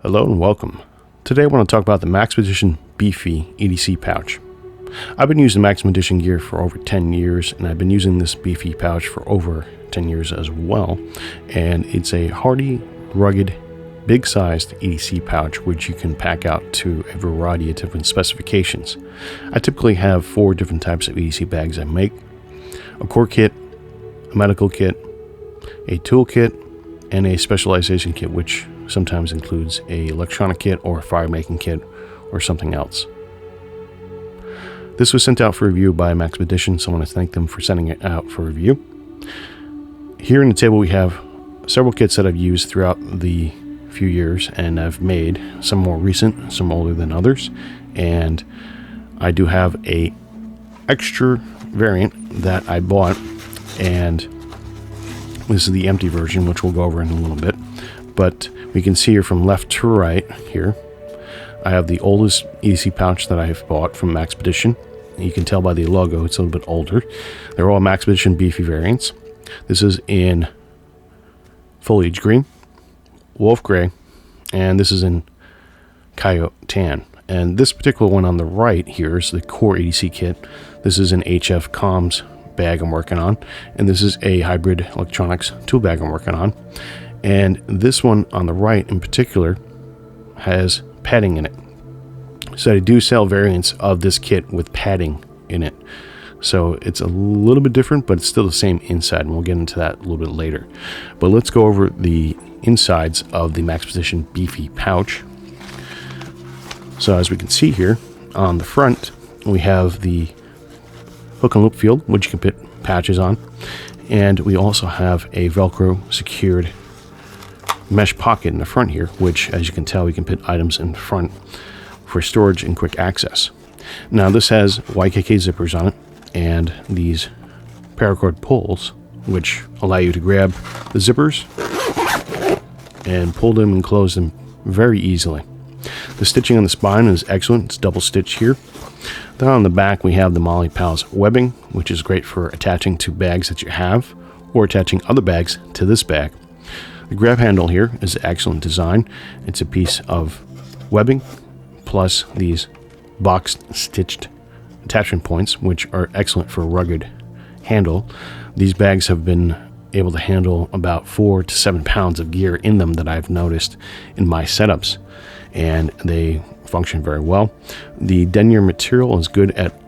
Hello and welcome. Today I want to talk about the Maxpedition Beefy EDC pouch. I've been using Maxpedition gear for over 10 years, and I've been using this Beefy pouch for over 10 years as well. And it's a hardy, rugged, big-sized EDC pouch which you can pack out to a variety of different specifications. I typically have 4 different types of EDC bags I make: a core kit, a medical kit, a tool kit, and a specialization kit, which sometimes includes a electronic kit or a fire making kit or something else. This was sent out for review by Maxpedition, so I want to thank them for sending it out for review. Here in the table we have several kits that I've used throughout the few years, and I've made some more recent, some older than others, and I do have a extra variant that I bought, and this is the empty version, which we'll go over in a little bit. But we can see here from left to right here, I have the oldest EDC pouch that I have bought from Maxpedition. You can tell by the logo it's a little bit older. They're all Maxpedition Beefy variants. This is in Foilage Green, Wolf Gray, and this is in Coyote Tan. And this particular one on the right here is the core EDC kit. This is an HF comms bag I'm working on, and this is a hybrid electronics tool bag I'm working on. And this one on the right in particular has padding in it. So I do sell variants of this kit with padding in it. So it's a little bit different, but it's still the same inside, and we'll get into that a little bit later. But let's go over the insides of the Maxpedition Beefy pouch. So as we can see here, on the front, we have the hook and loop field, which you can put patches on. And we also have a Velcro secured mesh pocket in the front here, which, as you can tell, we can put items in front for storage and quick access. Now this has YKK zippers on it, and these paracord pulls, which allow you to grab the zippers and pull them and close them very easily. The stitching on the spine is excellent. It's double stitched here. Then on the back we have the Molly Pals webbing, which is great for attaching to bags that you have or attaching other bags to this bag. The grab handle here is excellent design. It's a piece of webbing plus these box stitched attachment points, which are excellent for a rugged handle. These bags have been able to handle about 4 to 7 pounds of gear in them that I've noticed in my setups, and they function very well. The denier material is good at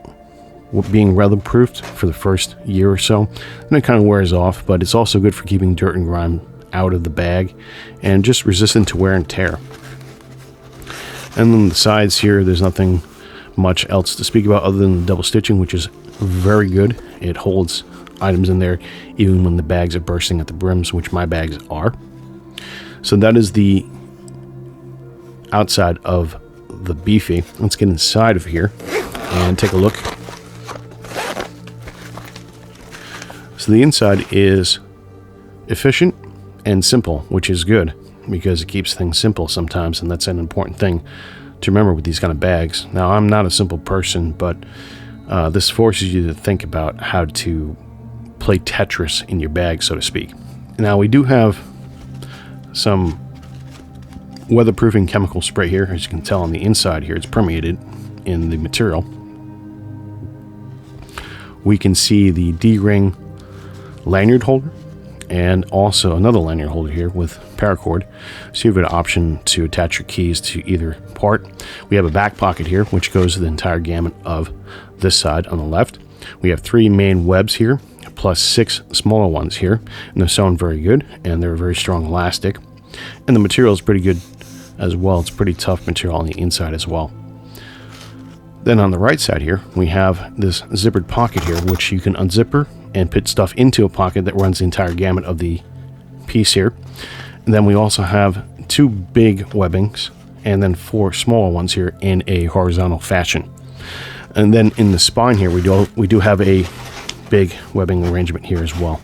being weatherproofed for the first year or so, and it kind of wears off, but it's also good for keeping dirt and grime out of the bag and just resistant to wear and tear. And then the sides here, there's nothing much else to speak about other than the double stitching, which is very good. It holds items in there even when the bags are bursting at the brims, which my bags are. So that is the outside of the Beefy. Let's get inside of here and take a look. So the inside is efficient and simple, which is good because it keeps things simple sometimes, and that's an important thing to remember with these kind of bags. Now, I'm not a simple person, but this forces you to think about how to play Tetris in your bag, so to speak. Now, we do have some weatherproofing chemical spray here. As you can tell on the inside here, it's permeated in the material. We can see the D-ring lanyard holder, and also another lanyard holder here with paracord, so you have an option to attach your keys to either part. We have a back pocket here, which goes to the entire gamut of this side on the left. We have 3 main webs here, plus 6 smaller ones here, and they're sewn very good, and they're very strong elastic. And the material is pretty good as well. It's pretty tough material on the inside as well. Then on the right side here, we have this zippered pocket here, which you can unzipper and put stuff into a pocket that runs the entire gamut of the piece here. And then we also have 2 big webbings and then 4 smaller ones here in a horizontal fashion. And then in the spine here, we do have a big webbing arrangement here as well.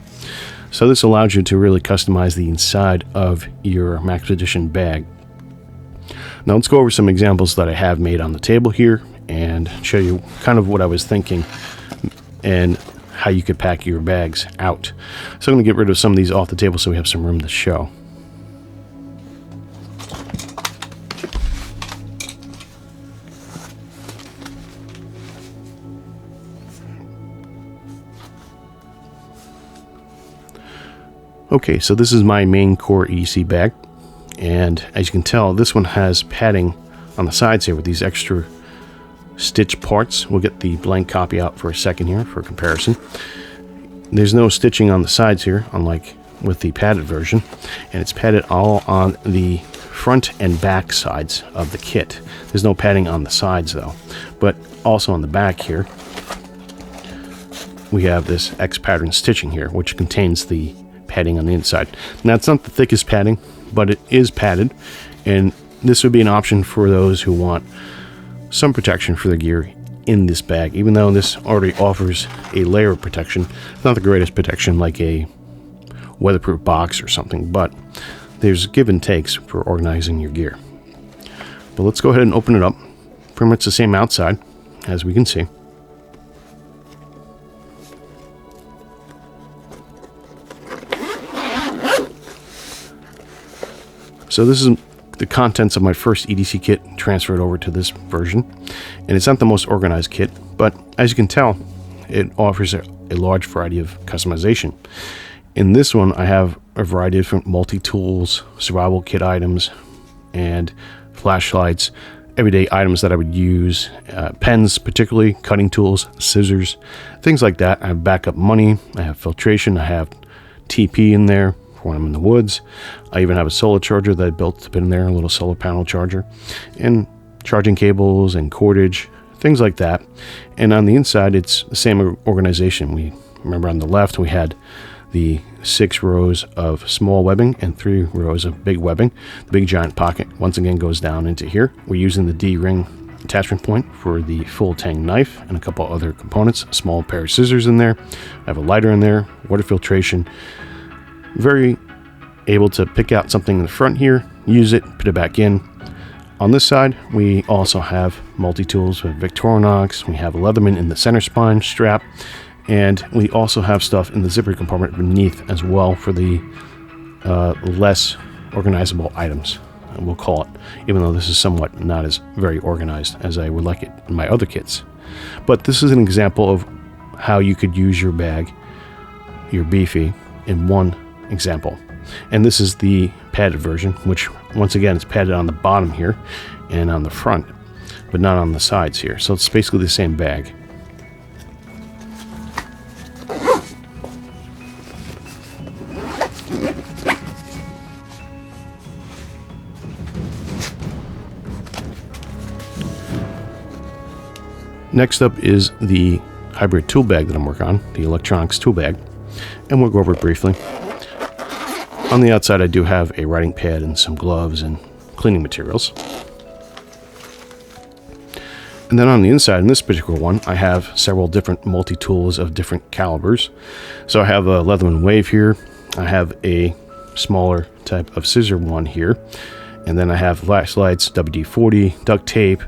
So this allows you to really customize the inside of your Maxpedition bag. Now let's go over some examples that I have made on the table here and show you kind of what I was thinking and how you could pack your bags out. So I'm going to get rid of some of these off the table so we have some room to show. Okay, so this is my main core EDC bag, and as you can tell, this one has padding on the sides here with these extra stitch parts. We'll get the blank copy out for a second here for comparison. There's no stitching on the sides here, unlike with the padded version, and it's padded all on the front and back sides of the kit. There's no padding on the sides though, but also on the back here we have this X pattern stitching here, which contains the padding on the inside. Now, it's not the thickest padding, but it is padded, and this would be an option for those who want some protection for their gear in this bag. Even though this already offers a layer of protection, it's not the greatest protection like a weatherproof box or something, but there's give and takes for organizing your gear. But let's go ahead and open it up. Pretty much the same outside, as we can see. So this is the contents of my first EDC kit transferred over to this version, and it's not the most organized kit, but as you can tell, it offers a large variety of customization. In this one, I have a variety of different multi-tools, survival kit items, and flashlights, everyday items that I would use, pens particularly, cutting tools, scissors, things like that. I have backup money, I have filtration, I have TP in there when I'm in the woods. I even have a solar charger that I built to put in there, a little solar panel charger, and charging cables and cordage, things like that. And on the inside, it's the same organization. We remember on the left, we had the 6 rows of small webbing and 3 rows of big webbing. The big giant pocket, once again, goes down into here. We're using the D-ring attachment point for the full tang knife and a couple other components, a small pair of scissors in there. I have a lighter in there, water filtration. Very able to pick out something in the front here, use it, put it back in. On this side, we also have multi-tools with Victorinox. We have a Leatherman in the center spine strap, and we also have stuff in the zipper compartment beneath as well for the less organizable items, we'll call it, even though this is somewhat not as very organized as I would like it in my other kits. But this is an example of how you could use your bag, your Beefy, in one example. And this is the padded version, which once again is padded on the bottom here and on the front, but not on the sides here. So it's basically the same bag. Next up is the hybrid tool bag that I'm working on, the electronics tool bag, and we'll go over it briefly. On the outside, I do have a writing pad and some gloves and cleaning materials. And then on the inside, in this particular one, I have several different multi-tools of different calibers. So I have a Leatherman Wave here. I have a smaller type of scissor one here. And then I have flashlights, WD-40, duct tape,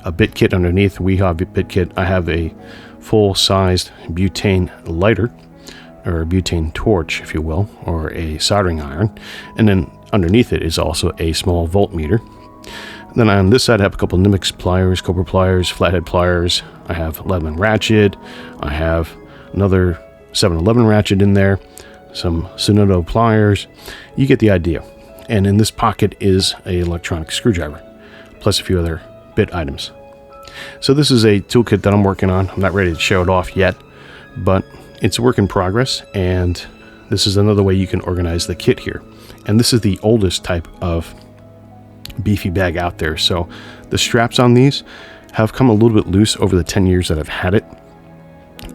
a bit kit underneath, WeHa bit kit. I have a full-sized butane lighter, or a butane torch, if you will, or a soldering iron. And then underneath it is also a small voltmeter. Then on this side, I have a couple of Nimbix pliers, Cobra pliers, flathead pliers. I have Leatherman ratchet. I have another 7-Eleven ratchet in there, some Sonoto pliers. You get the idea. And in this pocket is an electronic screwdriver, plus a few other bit items. So this is a toolkit that I'm working on. I'm not ready to show it off yet, but it's a work in progress, and this is another way you can organize the kit here. And this is the oldest type of Beefy bag out there, so the straps on these have come a little bit loose over the 10 years that I've had it,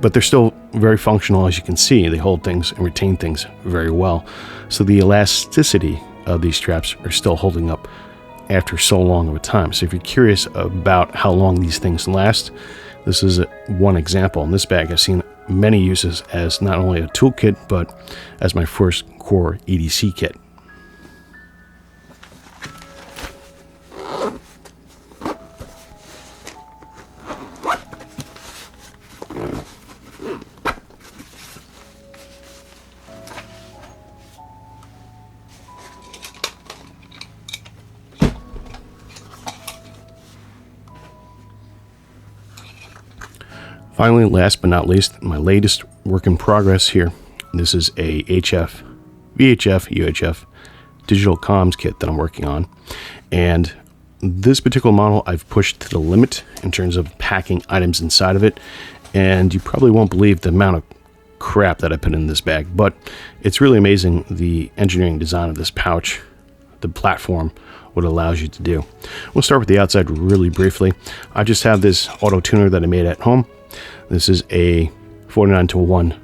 but they're still very functional. As you can see, they hold things and retain things very well. So the elasticity of these straps are still holding up after so long of a time. So if you're curious about how long these things last, this is one example. In this bag, I've seen many uses as not only a toolkit, but as my first core EDC kit. Finally, last but not least, my latest work in progress here. This is a HF VHF, UHF digital comms kit that I'm working on. And this particular model I've pushed to the limit in terms of packing items inside of it. And you probably won't believe the amount of crap that I put in this bag, but it's really amazing the engineering design of this pouch, the platform, what it allows you to do. We'll start with the outside really briefly. I just have this auto tuner that I made at home. This is a 49-to-1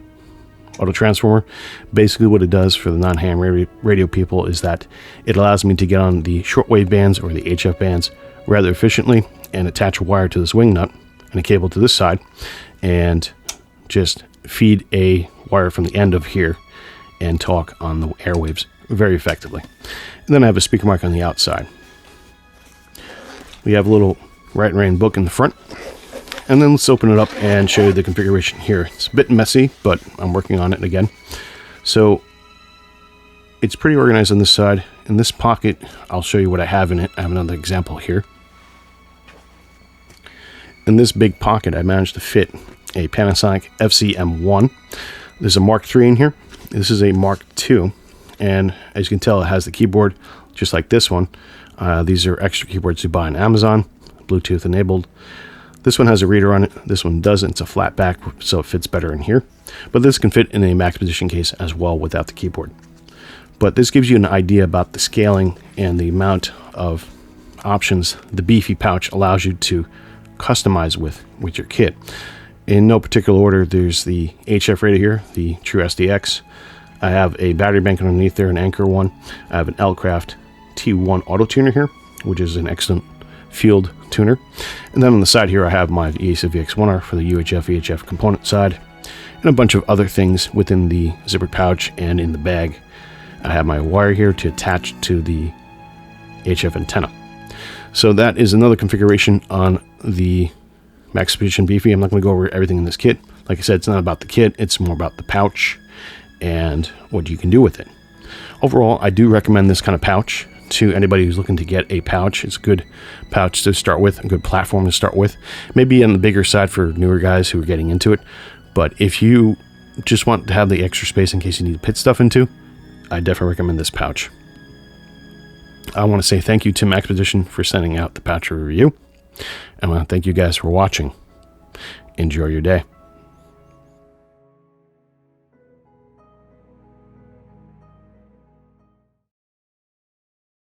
auto transformer. Basically what it does for the non-ham radio people is that it allows me to get on the shortwave bands or the HF bands rather efficiently and attach a wire to this wing nut and a cable to this side and just feed a wire from the end of here and talk on the airwaves very effectively. And then I have a speaker mic on the outside. We have a little Right Rain book in the front. And then let's open it up and show you the configuration here. It's a bit messy, but I'm working on it again. So it's pretty organized on this side. In this pocket, I'll show you what I have in it. I have another example here. In this big pocket, I managed to fit a Panasonic FCM1. There's a Mark III in here. This is a Mark II. And as you can tell, it has the keyboard just like this one. These are extra keyboards you buy on Amazon, Bluetooth enabled. This one has a reader on it. This one doesn't. It's a flat back, so it fits better in here. But this can fit in a Maxpedition case as well without the keyboard. But this gives you an idea about the scaling and the amount of options the Beefy pouch allows you to customize with your kit. In no particular order, there's the HF radio here, the True SDX. I have a battery bank underneath there, an Anchor one. I have an L-Craft T1 auto tuner here, which is an excellent field tuner. And then on the side here, I have my EDC VX1R for the UHF, VHF component side, and a bunch of other things within the zippered pouch and in the bag. I have my wire here to attach to the HF antenna. So that is another configuration on the Maxpedition Beefy. I'm not going to go over everything in this kit. Like I said, it's not about the kit, it's more about the pouch and what you can do with it. Overall, I do recommend this kind of pouch to anybody who's looking to get a pouch. It's a good pouch to start with, a good platform to start with. Maybe on the bigger side for newer guys who are getting into it. But if you just want to have the extra space in case you need to put stuff into, I definitely recommend this pouch. I want to say thank you to Maxpedition for sending out the pouch review. And I want to thank you guys for watching. Enjoy your day.